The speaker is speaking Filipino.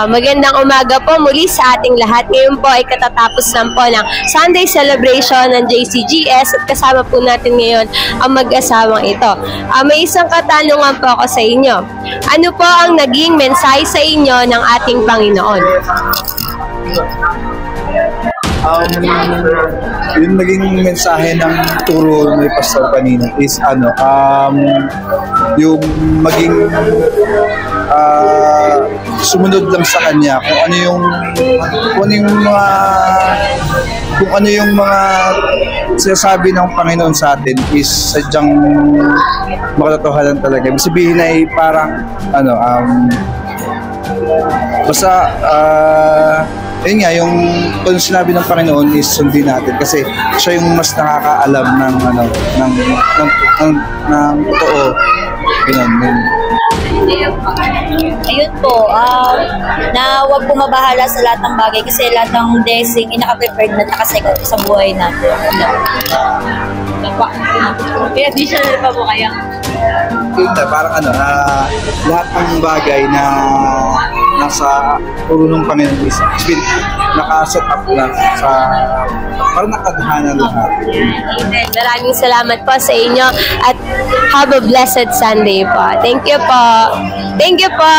Magandang umaga po muli sa ating lahat. Ngayon po ay katatapos lang po ng Sunday celebration ng JCGS at kasama po natin ngayon ang mag-asawang ito. May isang katanungan po ako sa inyo. Ano po ang naging mensahe sa inyo ng ating Panginoon? Yung naging mensahe ng turo ng pastor kanina is yung maging sumunod lang sa kanya kung ano yung mga sinasabi ng Panginoon sa atin is sadyang makatotohanan talaga. Ibig sabihin ay parang basta yun nga, yung kung sinabi ng Panginoon is sundin natin kasi siya yung mas nakakaalam ng totoo. Ganun. Ayun po, na huwag po mabahala sa lahat ng bagay kasi lahat ng blessing inaka-prepared na nakasegot sa buhay natin. May additional pa po kaya? Yun na, parang lahat ng bagay na nasa puro ng Panginoon is naka-set up na sa parang nakadhanan lahat. Amen. Maraming salamat po sa inyo at have a blessed Sunday po. Thank you po. Thank you po.